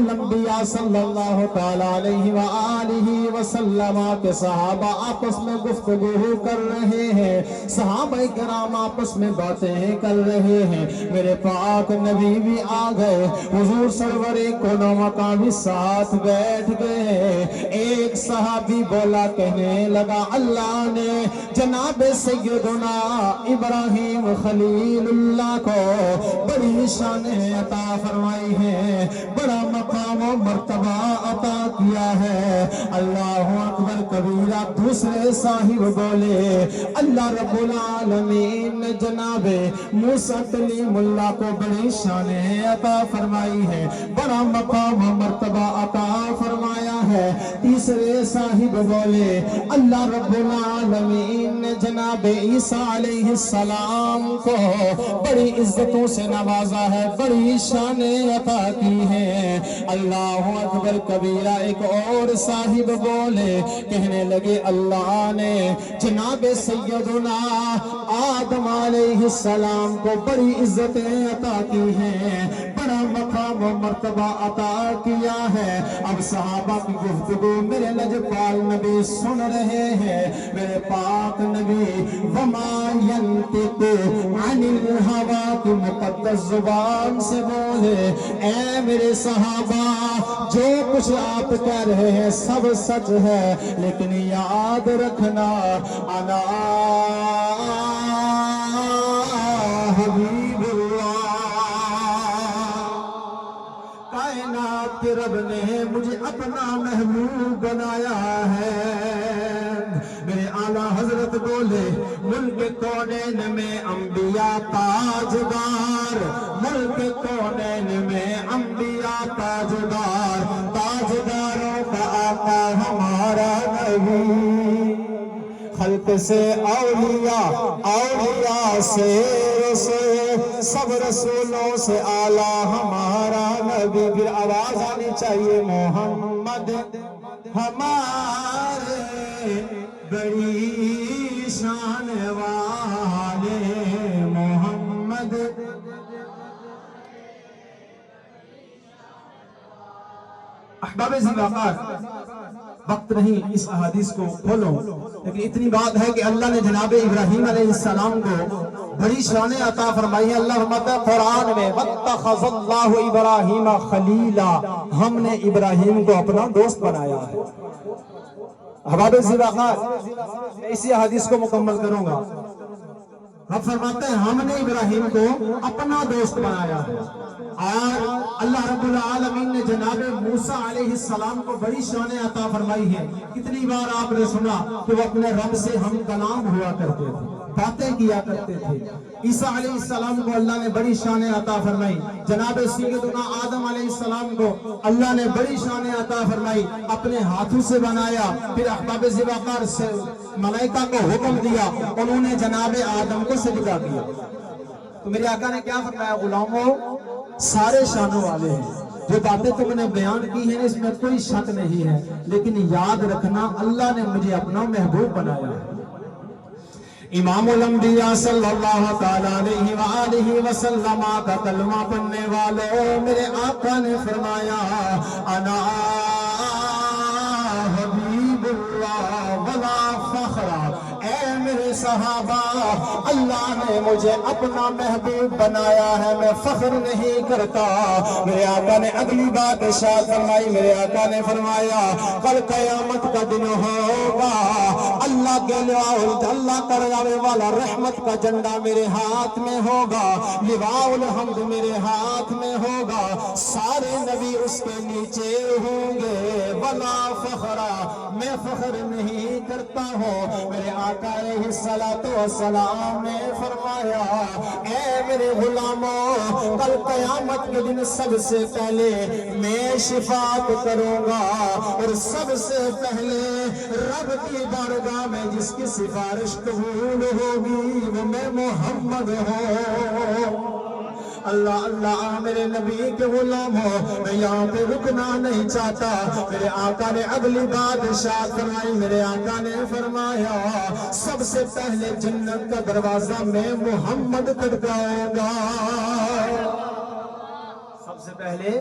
انبیاء صلی اللہ تعالی علیہ وآلہ وسلم کے صحابہ آپس میں گفتگو کر رہے ہیں، صحابہ کرام آپس میں باتیں کر رہے ہیں، میرے پاک نبی بھی آ گئے، حضور سرور کنو کا بھی ساتھ بیٹھ گئے۔ ایک صحابی بولا، کہنے لگا، اللہ نے جناب سیدنا ابراہیم خلیل اللہ کو بڑی شان عطا فرمائی ہے، بڑا مقام و مرتبہ عطا کیا ہے۔ اللہ اکبر کبیرہ۔ دوسرے صاحب بولے، اللہ رب العالمین نے جناب موسیٰ کلیم اللہ کو بڑی شان عطا فرمائی ہے، بڑا مقام و مرتبہ عطا فرمایا ہے۔ تیسرے صاحب بولے، اللہ رب العالمین نے جناب عیسیٰ علیہ السلام کو بڑی عزتوں سے نوازا ہے، بڑی شان عطا کی ہے۔ اللہ اکبر کبیرہ۔ ایک اور صاحب بولے، کہنے لگے، اللہ نے جناب سیدنا آدم علیہ السلام کو بڑی عزتیں عطا کی ہیں، بڑا مقام و مرتبہ عطا کیا ہے۔ اب صحابہ کی گفتگو میرے لجپال نبی سن رہے ہیں، میرے پاک نبی وما ينطق عن الهوى کی مقدس زبان سے بولے، اے میرے صحابہ، جو کچھ آپ کہہ رہے ہیں سب سچ ہے، لیکن یاد رکھنا، انا حبیب اللہ، کائنات کے رب نے مجھے اپنا محبوب بنایا ہے۔ میرے اعلیٰ حضرت بولے، ملک کونین میں انبیاء تاجدار، ملک کونین میں انبیاء تاجدار، تاجداروں کا آقا ہمارا نبی، خلق سے اولیاء، اولیاء سے رسول، سب رسولوں سے اعلیٰ ہمارا نبی۔ پھر آواز آنی چاہیے، محمد ہمارے بڑی شان والے، محمد۔ احباب زندگار، وقت نہیں اس احادیث کو کھولو، لیکن اتنی بات ہے کہ اللہ نے جناب ابراہیم علیہ السلام کو بڑی شان عطا فرمائی ہے۔ اللہ فرماتا ہے قرآن میں، وَاتَّخَذَ اللَّهُ إِبْرَاهِيمَ خَلِيلًا، ہم نے ابراہیم کو اپنا دوست بنایا ہے۔ احباب زندگار، میں اسی حدیث کو مکمل کروں گا۔ رب فرماتے ہیں ہم نے ابراہیم کو اپنا دوست بنایا ہے، اور اللہ رب العالمین نے جناب موسیٰ علیہ السلام کو بڑی شان عطا فرمائی ہے۔ کتنی بار آپ نے سنا کہ وہ اپنے رب سے ہم کلام ہوا کرتے تھے، باتیں کیا کرتے تھے۔ عیسیٰ علیہ السلام کو اللہ نے بڑی شان عطا فرمائی، جناب سیدنا آدم علیہ السلام کو اللہ نے بڑی شان عطا فرمائی، اپنے ہاتھوں سے بنایا۔ پھر احباب زباقار سے ملائکہ کو حکم دیا، انہوں نے جناب آدم کو سجدہ کیا۔ تو میرے آقا نے کیا فرمایا، غلاموں سارے شانوں والے ہیں، جو باتیں تم نے بیان کی ہیں اس میں کوئی شک نہیں ہے، لیکن یاد رکھنا اللہ نے مجھے اپنا محبوب بنایا ہے۔ امام الانبیاء صلی اللہ تعالیٰ علیہ وآلہ وسلم کا کلمہ پڑھنے والوں، میرے آقا نے فرمایا، انا حبیب اللہ ولا فخر، اے میرے صحابہ، اللہ نے مجھے اپنا محبوب بنایا ہے، میں فخر نہیں کرتا۔ میرے آقا نے اگلی بات ارشاد فرمائی، میرے آقا نے فرمایا، کل قیامت کا دن ہوگا، اللہ کے اللہ کرنے والا رحمت کا جھنڈا میرے ہاتھ میں ہوگا، لواء الحمد میرے ہاتھ میں ہوگا، سارے نبی اس کے نیچے ہوں گے، ولا فخر، میں فخر نہیں کرتا ہوں۔ میرے آقا علیہ السلام نے فرمایا، اے میرے غلاموں، کل قیامت کے دن سب سے پہلے میں شفاعت کروں گا، اور سب سے پہلے رب کی بارگاہ میں جس کی سفارش قبول ہوگی وہ میں محمد ہوں۔ اللہ اللہ، میرے نبی کے غلام ہو، میں یہاں پہ رکنا نہیں چاہتا۔ میرے آقا نے اگلی بات ارشاد فرمائی، میرے آقا نے فرمایا، سب سے پہلے جنت کا دروازہ میں محمد کھٹکاؤں گا۔ سب سے پہلے